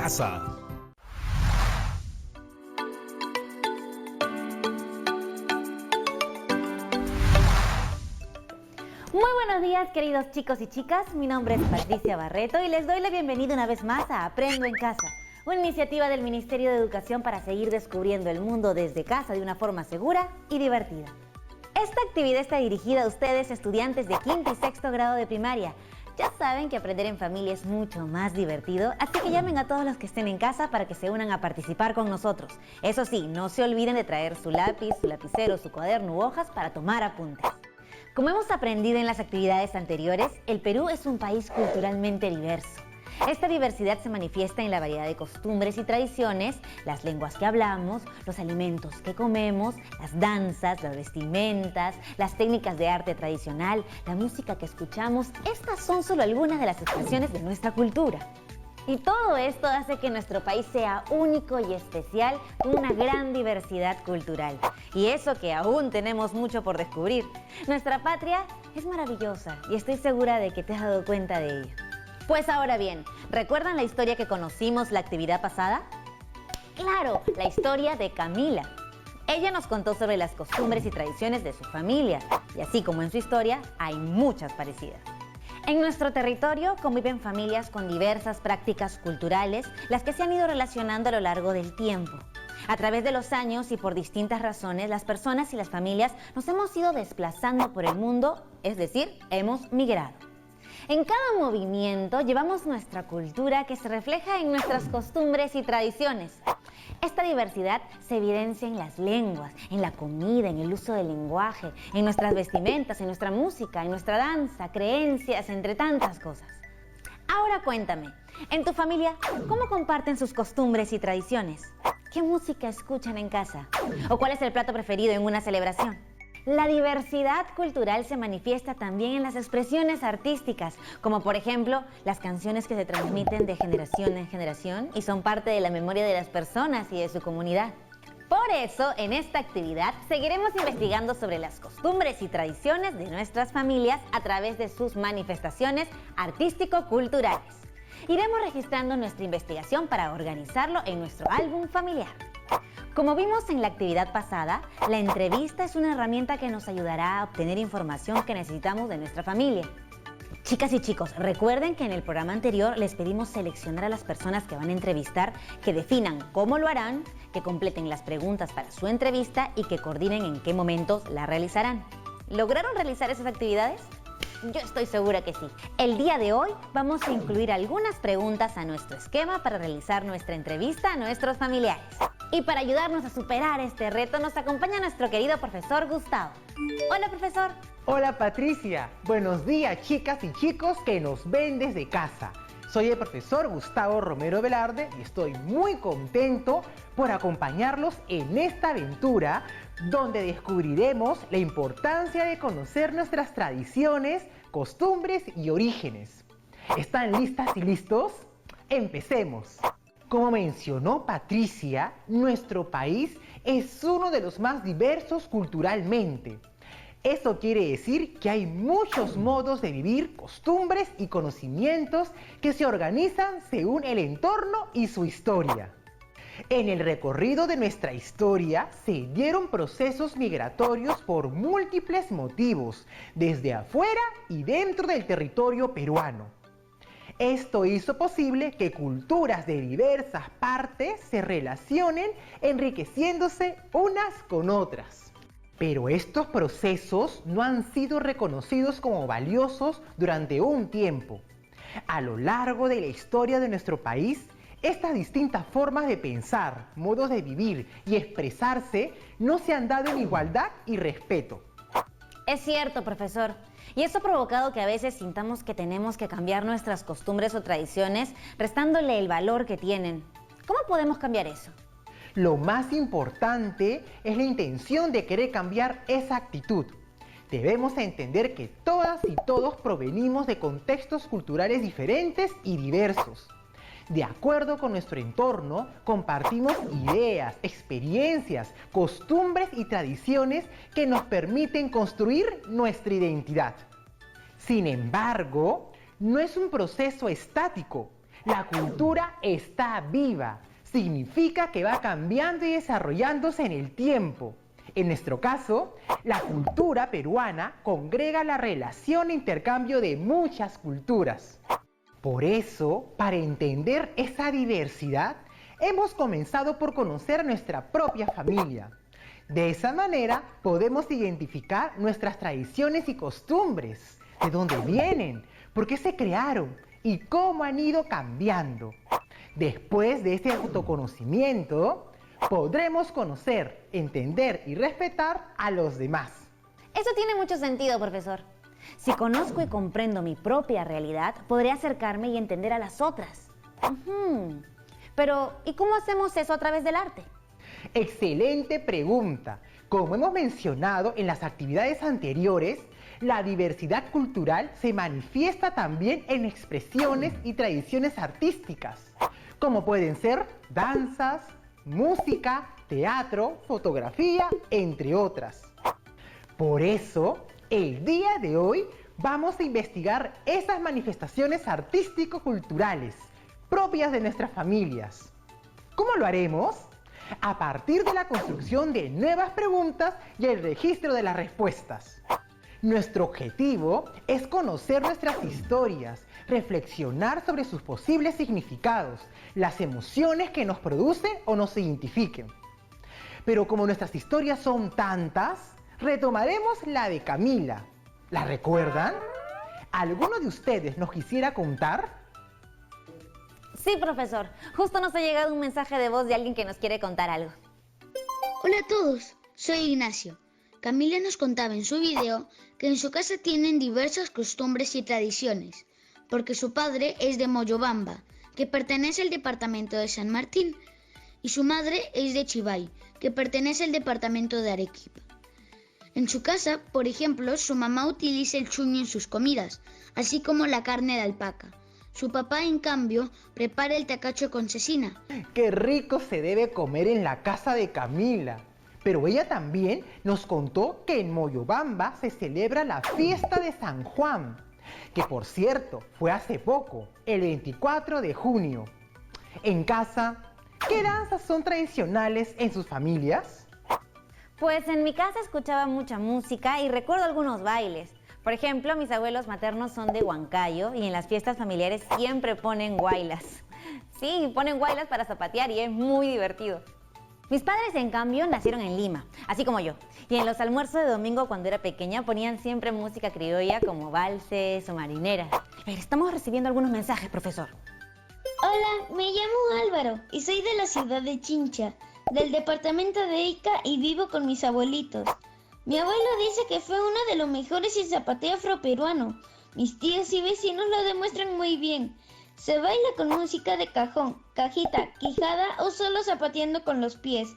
casa. Muy buenos días, queridos chicos y chicas. Mi nombre es Patricia Barreto y les doy la bienvenida una vez más a Aprendo en Casa, una iniciativa del Ministerio de Educación para seguir descubriendo el mundo desde casa de una forma segura y divertida. Esta actividad está dirigida a ustedes, estudiantes de quinto y sexto grado de primaria. Ya saben que aprender en familia es mucho más divertido, así que llamen a todos los que estén en casa para que se unan a participar con nosotros. Eso sí, no se olviden de traer su lápiz, su lapicero, su cuaderno u hojas para tomar apuntes. Como hemos aprendido en las actividades anteriores, el Perú es un país culturalmente diverso. Esta diversidad se manifiesta en la variedad de costumbres y tradiciones, las lenguas que hablamos, los alimentos que comemos, las danzas, las vestimentas, las técnicas de arte tradicional, la música que escuchamos. Estas son solo algunas de las expresiones de nuestra cultura. Y todo esto hace que nuestro país sea único y especial, con una gran diversidad cultural. Y eso que aún tenemos mucho por descubrir. Nuestra patria es maravillosa y estoy segura de que te has dado cuenta de ello. Pues ahora bien, ¿recuerdan la historia que conocimos la actividad pasada? Claro, la historia de Camila. Ella nos contó sobre las costumbres y tradiciones de su familia, y así como en su historia, hay muchas parecidas. En nuestro territorio conviven familias con diversas prácticas culturales, las que se han ido relacionando a lo largo del tiempo. A través de los años y por distintas razones, las personas y las familias nos hemos ido desplazando por el mundo, es decir, hemos migrado. En cada movimiento llevamos nuestra cultura que se refleja en nuestras costumbres y tradiciones. Esta diversidad se evidencia en las lenguas, en la comida, en el uso del lenguaje, en nuestras vestimentas, en nuestra música, en nuestra danza, creencias, entre tantas cosas. Ahora cuéntame, en tu familia, ¿cómo comparten sus costumbres y tradiciones? ¿Qué música escuchan en casa? ¿O cuál es el plato preferido en una celebración? La diversidad cultural se manifiesta también en las expresiones artísticas, como por ejemplo las canciones que se transmiten de generación en generación y son parte de la memoria de las personas y de su comunidad. Por eso, en esta actividad seguiremos investigando sobre las costumbres y tradiciones de nuestras familias a través de sus manifestaciones artístico-culturales. Iremos registrando nuestra investigación para organizarlo en nuestro álbum familiar. Como vimos en la actividad pasada, la entrevista es una herramienta que nos ayudará a obtener información que necesitamos de nuestra familia. Chicas y chicos, recuerden que en el programa anterior les pedimos seleccionar a las personas que van a entrevistar, que definan cómo lo harán, que completen las preguntas para su entrevista y que coordinen en qué momentos la realizarán. ¿Lograron realizar esas actividades? Yo estoy segura que sí. El día de hoy vamos a incluir algunas preguntas a nuestro esquema para realizar nuestra entrevista a nuestros familiares. Y para ayudarnos a superar este reto nos acompaña nuestro querido profesor Gustavo. Hola, profesor. Hola, Patricia. Buenos días, chicas y chicos que nos ven desde casa. Soy el profesor Gustavo Romero Velarde y estoy muy contento por acompañarlos en esta aventura donde descubriremos la importancia de conocer nuestras tradiciones, costumbres y orígenes. ¿Están listas y listos? ¡Empecemos! Como mencionó Patricia, nuestro país es uno de los más diversos culturalmente. Eso quiere decir que hay muchos modos de vivir, costumbres y conocimientos que se organizan según el entorno y su historia. En el recorrido de nuestra historia se dieron procesos migratorios por múltiples motivos, desde afuera y dentro del territorio peruano. Esto hizo posible que culturas de diversas partes se relacionen, enriqueciéndose unas con otras. Pero estos procesos no han sido reconocidos como valiosos durante un tiempo. A lo largo de la historia de nuestro país, estas distintas formas de pensar, modos de vivir y expresarse no se han dado en igualdad y respeto. Es cierto, profesor. Y eso ha provocado que a veces sintamos que tenemos que cambiar nuestras costumbres o tradiciones, restándole el valor que tienen. ¿Cómo podemos cambiar eso? Lo más importante es la intención de querer cambiar esa actitud. Debemos entender que todas y todos provenimos de contextos culturales diferentes y diversos. De acuerdo con nuestro entorno, compartimos ideas, experiencias, costumbres y tradiciones que nos permiten construir nuestra identidad. Sin embargo, no es un proceso estático, La cultura está viva. Significa que va cambiando y desarrollándose en el tiempo. En nuestro caso, la cultura peruana congrega la relación e intercambio de muchas culturas. Por eso, para entender esa diversidad, hemos comenzado por conocer nuestra propia familia. De esa manera podemos identificar nuestras tradiciones y costumbres, de dónde vienen, por qué se crearon y cómo han ido cambiando. Después de este autoconocimiento, podremos conocer, entender y respetar a los demás. Eso tiene mucho sentido, profesor. Si conozco y comprendo mi propia realidad, podré acercarme y entender a las otras. Pero, ¿y cómo hacemos eso a través del arte? Excelente pregunta. Como hemos mencionado en las actividades anteriores, la diversidad cultural se manifiesta también en expresiones y tradiciones artísticas, como pueden ser danzas, música, teatro, fotografía, entre otras. Por eso, el día de hoy vamos a investigar esas manifestaciones artístico-culturales propias de nuestras familias. ¿Cómo lo haremos? A partir de la construcción de nuevas preguntas y el registro de las respuestas. Nuestro objetivo es conocer nuestras historias, reflexionar sobre sus posibles significados, las emociones que nos producen o nos identifiquen. Pero como nuestras historias son tantas, retomaremos la de Camila. ¿La recuerdan? ¿Alguno de ustedes nos quisiera contar? Sí, profesor. Justo nos ha llegado un mensaje de voz de alguien que nos quiere contar algo. Hola a todos, soy Ignacio. Camila nos contaba en su video que en su casa tienen diversas costumbres y tradiciones, porque su padre es de Moyobamba, que pertenece al departamento de San Martín, y su madre es de Chivay, que pertenece al departamento de Arequipa. En su casa, por ejemplo, su mamá utiliza el chuño en sus comidas, así como la carne de alpaca. Su papá, en cambio, prepara el tacacho con cecina. ¡Qué rico se debe comer en la casa de Camila! Pero ella también nos contó que en Moyobamba se celebra la fiesta de San Juan, que por cierto fue hace poco, el 24 de junio. En casa, ¿qué danzas son tradicionales en sus familias? Pues en mi casa escuchaba mucha música y recuerdo algunos bailes. Por ejemplo, mis abuelos maternos son de Huancayo y en las fiestas familiares siempre ponen guaylas. Sí, ponen guaylas para zapatear y es muy divertido. Mis padres, en cambio, nacieron en Lima, así como yo. Y en los almuerzos de domingo, cuando era pequeña, ponían siempre música criolla como valses o marineras. A ver, estamos recibiendo algunos mensajes, profesor. Hola, me llamo Álvaro y soy de la ciudad de Chincha, del departamento de Ica y vivo con mis abuelitos. Mi abuelo dice que fue uno de los mejores en zapateo afroperuano. Mis tíos y vecinos lo demuestran muy bien. Se baila con música de cajón, cajita, quijada o solo zapateando con los pies.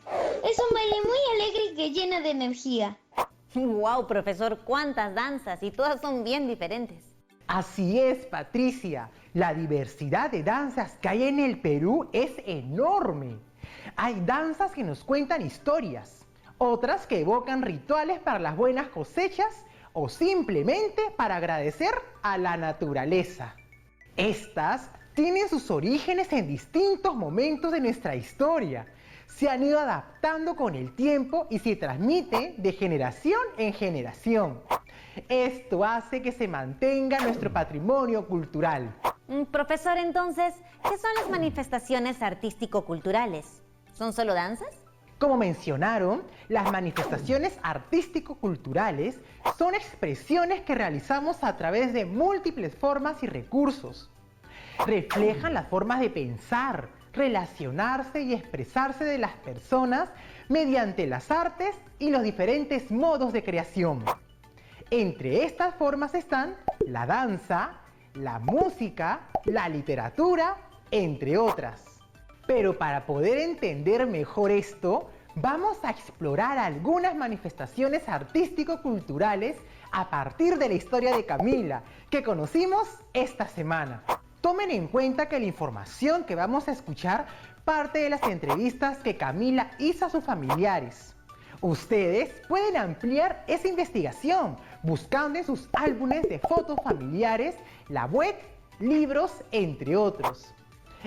Es un baile muy alegre y que llena de energía. ¡Wow, profesor! ¡Cuántas danzas! Y todas son bien diferentes. Así es, Patricia. La diversidad de danzas que hay en el Perú es enorme. Hay danzas que nos cuentan historias, otras que evocan rituales para las buenas cosechas o simplemente para agradecer a la naturaleza. Estas tienen sus orígenes en distintos momentos de nuestra historia. Se han ido adaptando con el tiempo y se transmiten de generación en generación. Esto hace que se mantenga nuestro patrimonio cultural. Profesor, entonces, ¿qué son las manifestaciones artístico-culturales? ¿Son solo danzas? Como mencionaron, las manifestaciones artístico-culturales son expresiones que realizamos a través de múltiples formas y recursos. Reflejan las formas de pensar, relacionarse y expresarse de las personas mediante las artes y los diferentes modos de creación. Entre estas formas están la danza, la música, la literatura, entre otras. Pero para poder entender mejor esto, vamos a explorar algunas manifestaciones artístico-culturales a partir de la historia de Camila, que conocimos esta semana. Tomen en cuenta que la información que vamos a escuchar parte de las entrevistas que Camila hizo a sus familiares. Ustedes pueden ampliar esa investigación buscando en sus álbumes de fotos familiares, la web, libros, entre otros.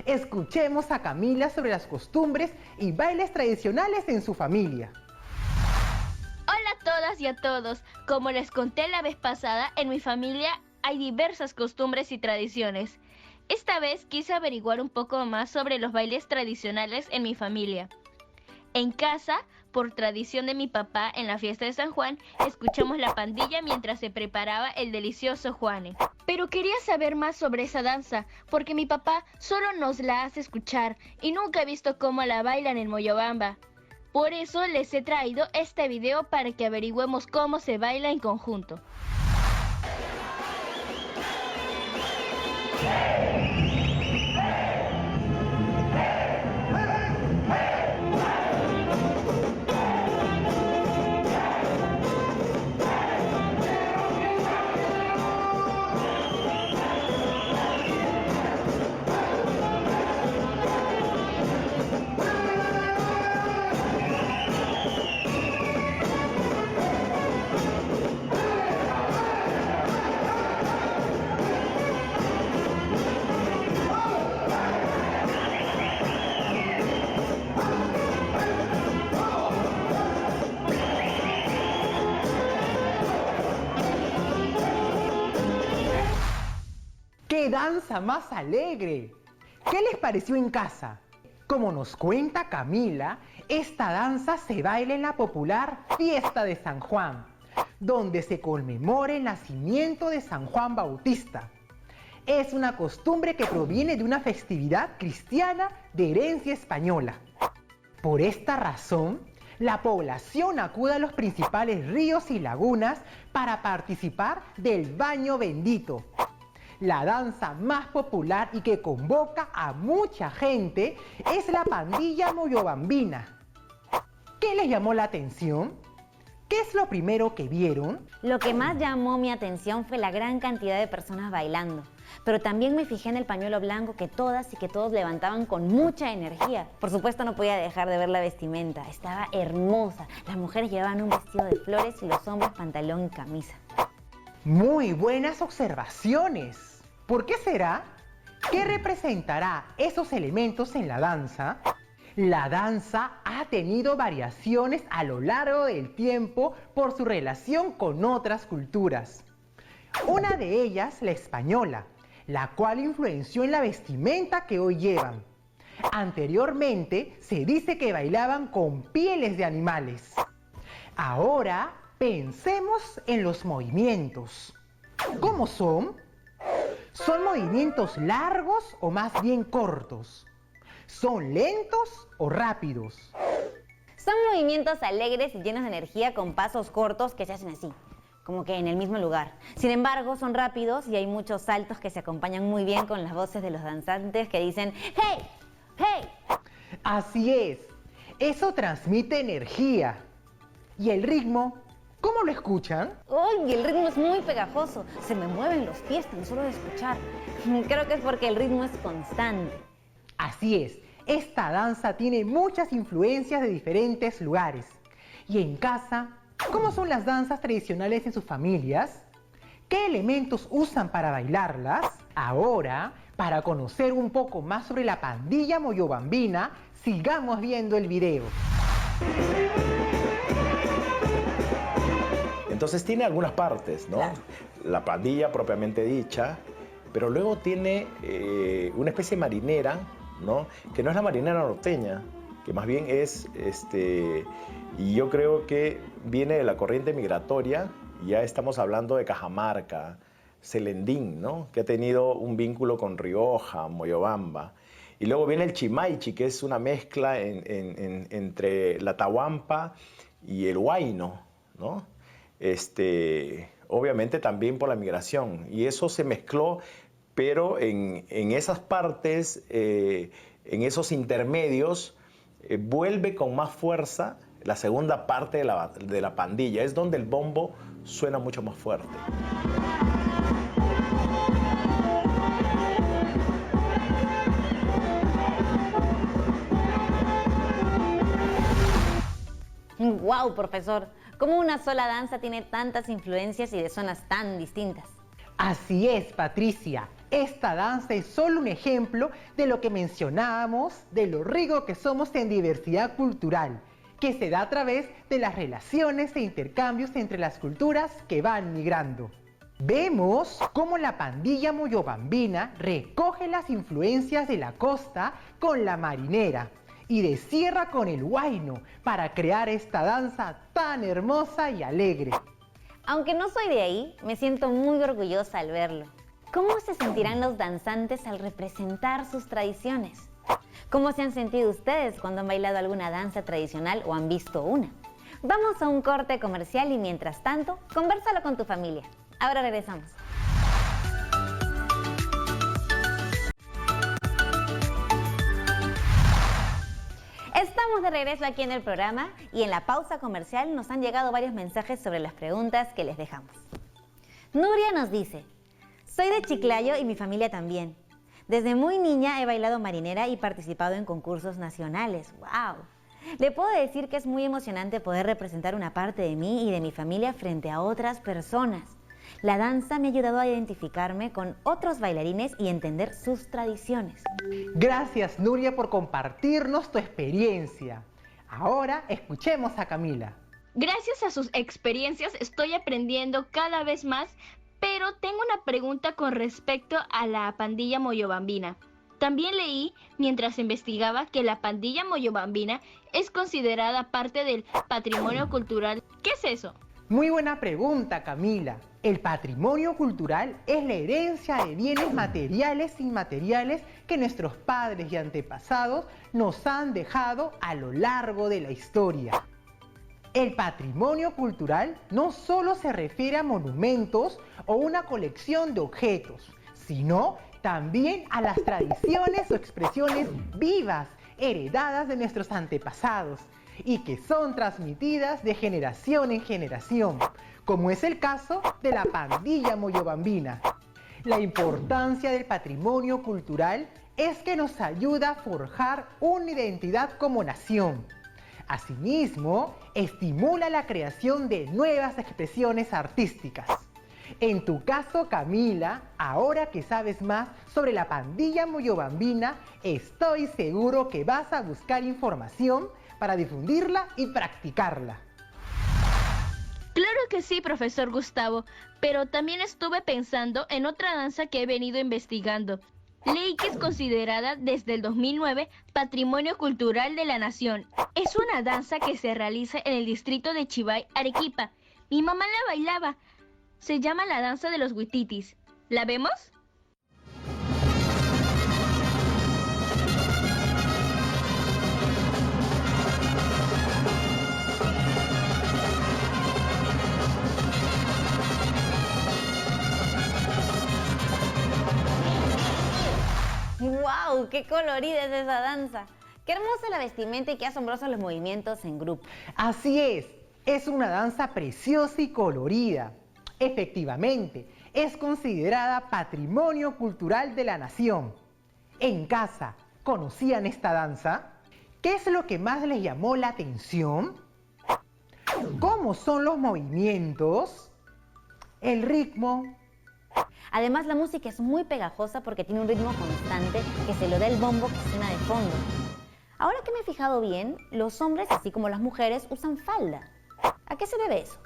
Escuchemos a Camila sobre las costumbres y bailes tradicionales en su familia. Hola a todas y a todos. Como les conté la vez pasada, en mi familia hay diversas costumbres y tradiciones. Esta vez quise averiguar un poco más sobre los bailes tradicionales en mi familia. En casa, por tradición de mi papá, en la fiesta de San Juan, escuchamos la pandilla mientras se preparaba el delicioso Juane. Pero quería saber más sobre esa danza, porque mi papá solo nos la hace escuchar y nunca he visto cómo la bailan en Moyobamba. Por eso les he traído este video para que averigüemos cómo se baila en conjunto. ¡Qué danza más alegre! ¿Qué les pareció en casa? Como nos cuenta Camila, esta danza se baila en la popular Fiesta de San Juan, donde se conmemora el nacimiento de San Juan Bautista. Es una costumbre que proviene de una festividad cristiana de herencia española. Por esta razón, la población acude a los principales ríos y lagunas para participar del baño bendito. La danza más popular y que convoca a mucha gente es la pandilla moyobambina. ¿Qué les llamó la atención? ¿Qué es lo primero que vieron? Lo que más llamó mi atención fue la gran cantidad de personas bailando. Pero también me fijé en el pañuelo blanco que todas y que todos levantaban con mucha energía. Por supuesto no podía dejar de ver la vestimenta. Estaba hermosa. Las mujeres llevaban un vestido de flores y los hombres pantalón y camisa. Muy buenas observaciones. ¿Por qué será? ¿Qué representará esos elementos en la danza? La danza ha tenido variaciones a lo largo del tiempo por su relación con otras culturas. Una de ellas, la española, la cual influenció en la vestimenta que hoy llevan. Anteriormente se dice que bailaban con pieles de animales. Ahora pensemos en los movimientos. ¿Cómo son? ¿Son movimientos largos o más bien cortos? ¿Son lentos o rápidos? Son movimientos alegres y llenos de energía con pasos cortos que se hacen así, como que en el mismo lugar. Sin embargo, son rápidos y hay muchos saltos que se acompañan muy bien con las voces de los danzantes que dicen ¡hey! ¡hey! Así es, eso transmite energía. ¿Y el ritmo? ¿Cómo lo escuchan? ¡Uy! El ritmo es muy pegajoso. Se me mueven los pies tan solo de escuchar. Creo que es porque el ritmo es constante. Así es, esta danza tiene muchas influencias de diferentes lugares. Y en casa, ¿cómo son las danzas tradicionales en sus familias? ¿Qué elementos usan para bailarlas? Ahora, para conocer un poco más sobre la pandilla moyobambina, sigamos viendo el video. Entonces tiene algunas partes, ¿no? Claro. La pandilla propiamente dicha, pero luego tiene una especie de marinera, ¿no? Que no es la marinera norteña, que más bien es, y yo creo que viene de la corriente migratoria. Ya estamos hablando de Cajamarca, Celendín, ¿no? Que ha tenido un vínculo con Rioja, Moyobamba. Y luego viene el Chimaichi, que es una mezcla entre la Tahuampa y el Huayno, ¿no? Obviamente también por la migración. Y eso se mezcló, pero en esas partes, en esos intermedios, vuelve con más fuerza la segunda parte de la pandilla. Es donde el bombo suena mucho más fuerte. ¡Wow, profesor! ¿Cómo una sola danza tiene tantas influencias y de zonas tan distintas? Así es, Patricia. Esta danza es solo un ejemplo de lo que mencionábamos, de lo rico que somos en diversidad cultural, que se da a través de las relaciones e intercambios entre las culturas que van migrando. Vemos cómo la pandilla moyobambina recoge las influencias de la costa con la marinera y de sierra con el huayno para crear esta danza tan hermosa y alegre. Aunque no soy de ahí, me siento muy orgullosa al verlo. ¿Cómo se sentirán los danzantes al representar sus tradiciones? ¿Cómo se han sentido ustedes cuando han bailado alguna danza tradicional o han visto una? Vamos a un corte comercial y mientras tanto, convérsalo con tu familia. Ahora regresamos. Estamos de regreso aquí en el programa y en la pausa comercial nos han llegado varios mensajes sobre las preguntas que les dejamos. Nuria nos dice: soy de Chiclayo y mi familia también. Desde muy niña he bailado marinera y participado en concursos nacionales. ¡Wow! Le puedo decir que es muy emocionante poder representar una parte de mí y de mi familia frente a otras personas. La danza me ha ayudado a identificarme con otros bailarines y entender sus tradiciones. Gracias, Nuria, por compartirnos tu experiencia. Ahora escuchemos a Camila. Gracias a sus experiencias estoy aprendiendo cada vez más, pero tengo una pregunta con respecto a la pandilla moyobambina. También leí, mientras investigaba, que la pandilla moyobambina es considerada parte del patrimonio cultural. ¿Qué es eso? Muy buena pregunta, Camila. El patrimonio cultural es la herencia de bienes materiales e inmateriales que nuestros padres y antepasados nos han dejado a lo largo de la historia. El patrimonio cultural no solo se refiere a monumentos o una colección de objetos, sino también a las tradiciones o expresiones vivas heredadas de nuestros antepasados y que son transmitidas de generación en generación, como es el caso de la pandilla moyobambina. La importancia del patrimonio cultural es que nos ayuda a forjar una identidad como nación. Asimismo, estimula la creación de nuevas expresiones artísticas. En tu caso, Camila, ahora que sabes más sobre la pandilla moyobambina, estoy seguro que vas a buscar información para difundirla y practicarla. Claro que sí, profesor Gustavo, pero también estuve pensando en otra danza que he venido investigando. Leí que es considerada desde el 2009 Patrimonio Cultural de la Nación. Es una danza que se realiza en el distrito de Chivay, Arequipa. Mi mamá la bailaba. Se llama la danza de los huititis. ¿La vemos? ¡Wow! ¡Qué colorida es esa danza! ¡Qué hermosa la vestimenta y qué asombrosos los movimientos en grupo! Así es una danza preciosa y colorida. Efectivamente, es considerada Patrimonio Cultural de la Nación. En casa, ¿conocían esta danza? ¿Qué es lo que más les llamó la atención? ¿Cómo son los movimientos? ¿El ritmo? Además, la música es muy pegajosa porque tiene un ritmo constante que se lo da el bombo que suena de fondo. Ahora que me he fijado bien, los hombres, así como las mujeres, usan falda. ¿A qué se debe eso?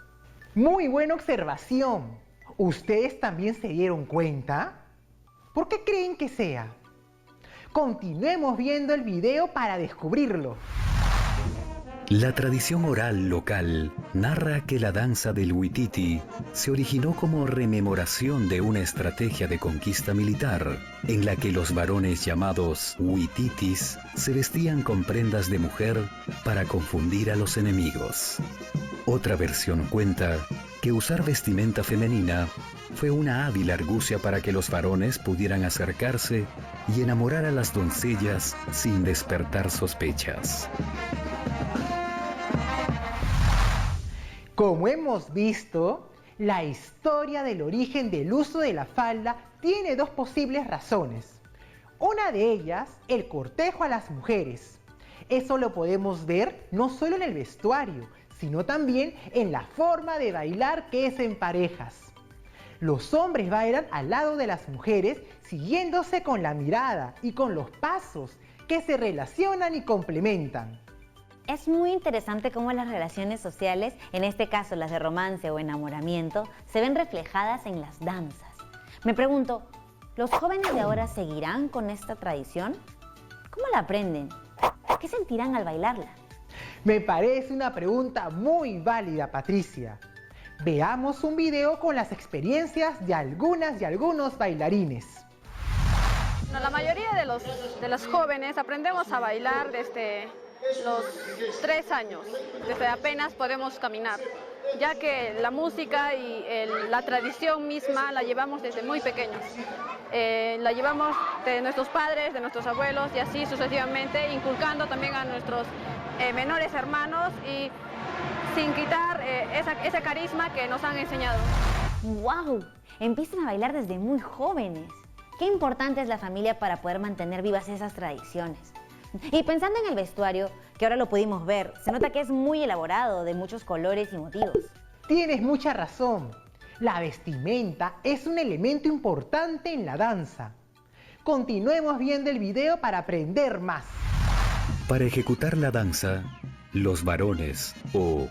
Muy buena observación. ¿Ustedes también se dieron cuenta? ¿Por qué creen que sea? Continuemos viendo el video para descubrirlo. La tradición oral local narra que la danza del huititi se originó como rememoración de una estrategia de conquista militar en la que los varones llamados huititis se vestían con prendas de mujer para confundir a los enemigos. Otra versión cuenta que usar vestimenta femenina fue una hábil argucia para que los varones pudieran acercarse y enamorar a las doncellas sin despertar sospechas. Como hemos visto, la historia del origen del uso de la falda tiene dos posibles razones. Una de ellas, el cortejo a las mujeres. Eso lo podemos ver no solo en el vestuario, sino también en la forma de bailar que es en parejas. Los hombres bailan al lado de las mujeres, siguiéndose con la mirada y con los pasos que se relacionan y complementan. Es muy interesante cómo las relaciones sociales, en este caso las de romance o enamoramiento, se ven reflejadas en las danzas. Me pregunto, ¿los jóvenes de ahora seguirán con esta tradición? ¿Cómo la aprenden? ¿Qué sentirán al bailarla? Me parece una pregunta muy válida, Patricia. Veamos un video con las experiencias de algunas y algunos bailarines. La mayoría de los jóvenes aprendemos a bailar desde los 3 años, desde apenas podemos caminar, ya que la música y la tradición misma la llevamos desde muy pequeños. La llevamos de nuestros padres, de nuestros abuelos y así sucesivamente, inculcando también a nuestros menores hermanos y sin quitar ese carisma que nos han enseñado. ¡Wow! Empiezan a bailar desde muy jóvenes. Qué importante es la familia para poder mantener vivas esas tradiciones. Y pensando en el vestuario, que ahora lo pudimos ver, se nota que es muy elaborado, de muchos colores y motivos. Tienes mucha razón. La vestimenta es un elemento importante en la danza. Continuemos viendo el video para aprender más. Para ejecutar la danza, los varones o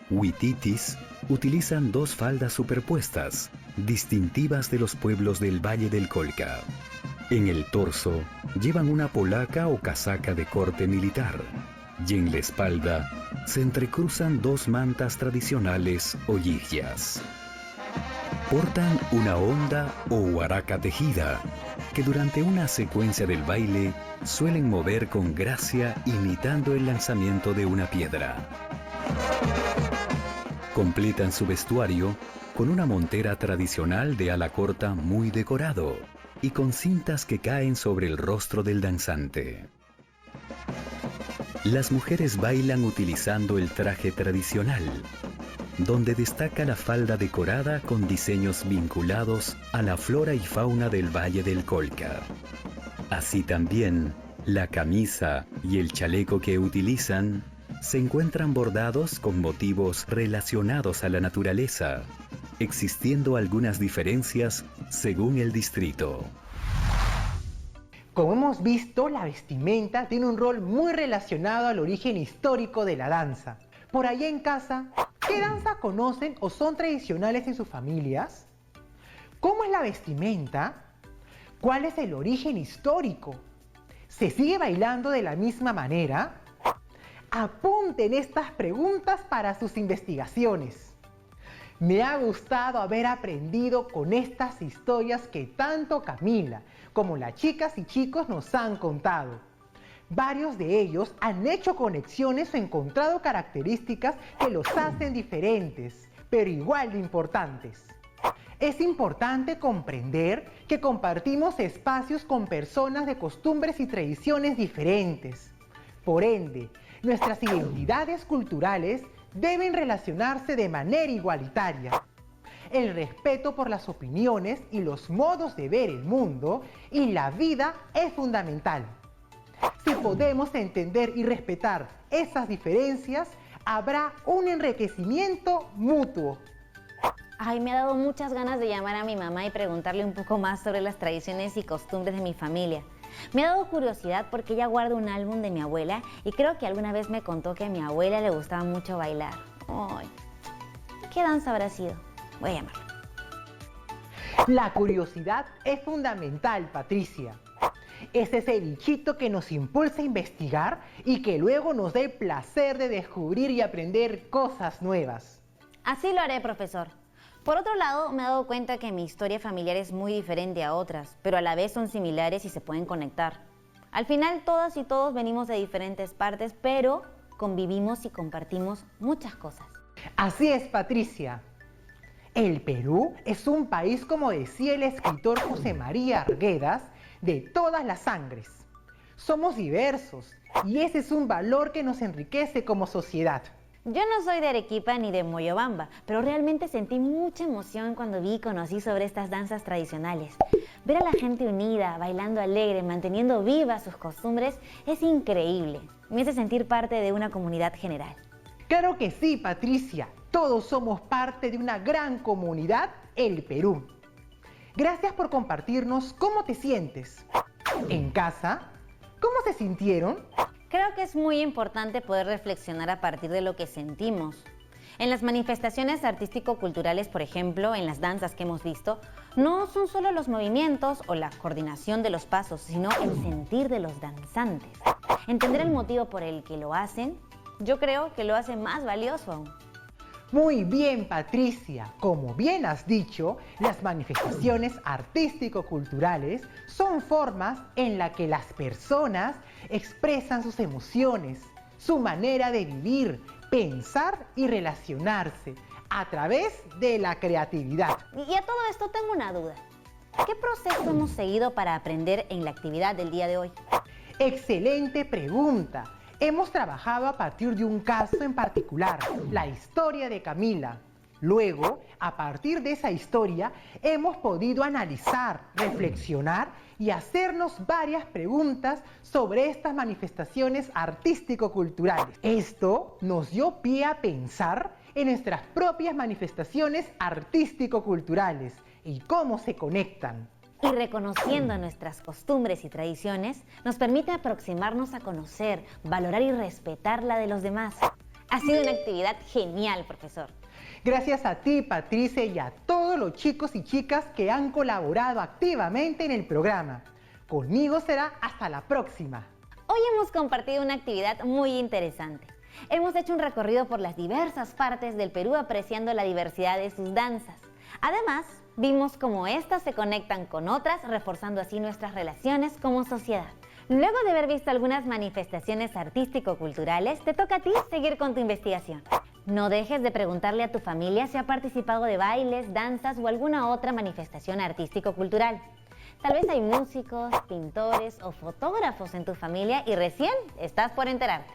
huititis utilizan dos faldas superpuestas, distintivas de los pueblos del Valle del Colca. En el torso llevan una polaca o casaca de corte militar y en la espalda se entrecruzan dos mantas tradicionales o yihas. Portan una honda o huaraca tejida que durante una secuencia del baile suelen mover con gracia imitando el lanzamiento de una piedra. Completan su vestuario con una montera tradicional de ala corta muy decorado y con cintas que caen sobre el rostro del danzante. Las mujeres bailan utilizando el traje tradicional, donde destaca la falda decorada con diseños vinculados a la flora y fauna del Valle del Colca. Así también, la camisa y el chaleco que utilizan se encuentran bordados con motivos relacionados a la naturaleza, existiendo algunas diferencias según el distrito. Como hemos visto, la vestimenta tiene un rol muy relacionado al origen histórico de la danza. Por allá en casa, ¿qué danza conocen o son tradicionales en sus familias? ¿Cómo es la vestimenta? ¿Cuál es el origen histórico? ¿Se sigue bailando de la misma manera? Apunten estas preguntas para sus investigaciones. Me ha gustado haber aprendido con estas historias que tanto Camila como las chicas y chicos nos han contado. Varios de ellos han hecho conexiones o encontrado características que los hacen diferentes, pero igual de importantes. Es importante comprender que compartimos espacios con personas de costumbres y tradiciones diferentes. Por ende, nuestras identidades culturales deben relacionarse de manera igualitaria. El respeto por las opiniones y los modos de ver el mundo y la vida es fundamental. Si podemos entender y respetar esas diferencias, habrá un enriquecimiento mutuo. Ay, me ha dado muchas ganas de llamar a mi mamá y preguntarle un poco más sobre las tradiciones y costumbres de mi familia. Me ha dado curiosidad porque ella guarda un álbum de mi abuela y creo que alguna vez me contó que a mi abuela le gustaba mucho bailar. Ay, ¿qué danza habrá sido? Voy a llamarla. La curiosidad es fundamental, Patricia. Es ese bichito que nos impulsa a investigar y que luego nos da el placer de descubrir y aprender cosas nuevas. Así lo haré, profesor. Por otro lado, me he dado cuenta que mi historia familiar es muy diferente a otras, pero a la vez son similares y se pueden conectar. Al final, todas y todos venimos de diferentes partes, pero convivimos y compartimos muchas cosas. Así es, Patricia. El Perú es un país, como decía el escritor José María Arguedas, de todas las sangres. Somos diversos y ese es un valor que nos enriquece como sociedad. Yo no soy de Arequipa ni de Moyobamba, pero realmente sentí mucha emoción cuando vi y conocí sobre estas danzas tradicionales. Ver a la gente unida, bailando alegre, manteniendo vivas sus costumbres, es increíble. Me hace sentir parte de una comunidad general. Claro que sí, Patricia. Todos somos parte de una gran comunidad, el Perú. Gracias por compartirnos cómo te sientes. En casa, ¿cómo se sintieron? Creo que es muy importante poder reflexionar a partir de lo que sentimos. En las manifestaciones artístico-culturales, por ejemplo, en las danzas que hemos visto, no son solo los movimientos o la coordinación de los pasos, sino el sentir de los danzantes. Entender el motivo por el que lo hacen, yo creo que lo hace más valioso aún. Muy bien, Patricia. Como bien has dicho, las manifestaciones artístico-culturales son formas en las que las personas expresan sus emociones, su manera de vivir, pensar y relacionarse a través de la creatividad. Y a todo esto tengo una duda. ¿Qué proceso hemos seguido para aprender en la actividad del día de hoy? Excelente pregunta. Hemos trabajado a partir de un caso en particular, la historia de Camila. Luego, a partir de esa historia, hemos podido analizar, reflexionar y hacernos varias preguntas sobre estas manifestaciones artístico-culturales. Esto nos dio pie a pensar en nuestras propias manifestaciones artístico-culturales y cómo se conectan. Y reconociendo nuestras costumbres y tradiciones, nos permite aproximarnos a conocer, valorar y respetar la de los demás. Ha sido una actividad genial, profesor. Gracias a ti, Patricia, y a todos los chicos y chicas que han colaborado activamente en el programa. Conmigo será hasta la próxima. Hoy hemos compartido una actividad muy interesante. Hemos hecho un recorrido por las diversas partes del Perú apreciando la diversidad de sus danzas. Además, vimos cómo estas se conectan con otras, reforzando así nuestras relaciones como sociedad. Luego de haber visto algunas manifestaciones artístico-culturales, te toca a ti seguir con tu investigación. No dejes de preguntarle a tu familia si ha participado de bailes, danzas o alguna otra manifestación artístico-cultural. Tal vez hay músicos, pintores o fotógrafos en tu familia y recién estás por enterarte.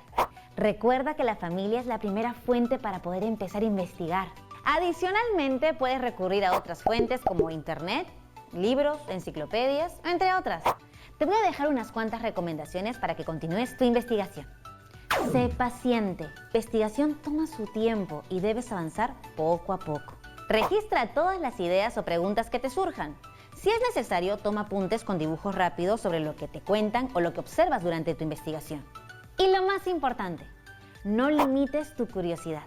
Recuerda que la familia es la primera fuente para poder empezar a investigar. Adicionalmente, puedes recurrir a otras fuentes como internet, libros, enciclopedias, entre otras. Te voy a dejar unas cuantas recomendaciones para que continúes tu investigación. Sé paciente. La investigación toma su tiempo y debes avanzar poco a poco. Registra todas las ideas o preguntas que te surjan. Si es necesario, toma apuntes con dibujos rápidos sobre lo que te cuentan o lo que observas durante tu investigación. Y lo más importante, no limites tu curiosidad.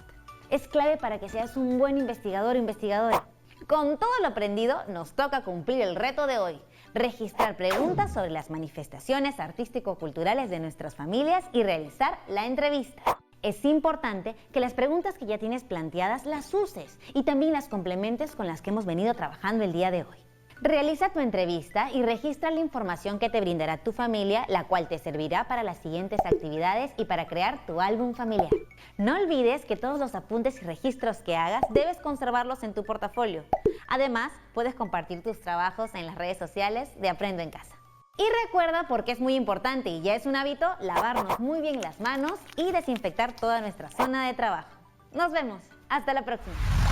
Es clave para que seas un buen investigador o investigadora. Con todo lo aprendido, nos toca cumplir el reto de hoy. Registrar preguntas sobre las manifestaciones artístico-culturales de nuestras familias y realizar la entrevista. Es importante que las preguntas que ya tienes planteadas las uses y también las complementes con las que hemos venido trabajando el día de hoy. Realiza tu entrevista y registra la información que te brindará tu familia, la cual te servirá para las siguientes actividades y para crear tu álbum familiar. No olvides que todos los apuntes y registros que hagas debes conservarlos en tu portafolio. Además, puedes compartir tus trabajos en las redes sociales de Aprendo en Casa. Y recuerda, porque es muy importante y ya es un hábito, lavarnos muy bien las manos y desinfectar toda nuestra zona de trabajo. Nos vemos. Hasta la próxima.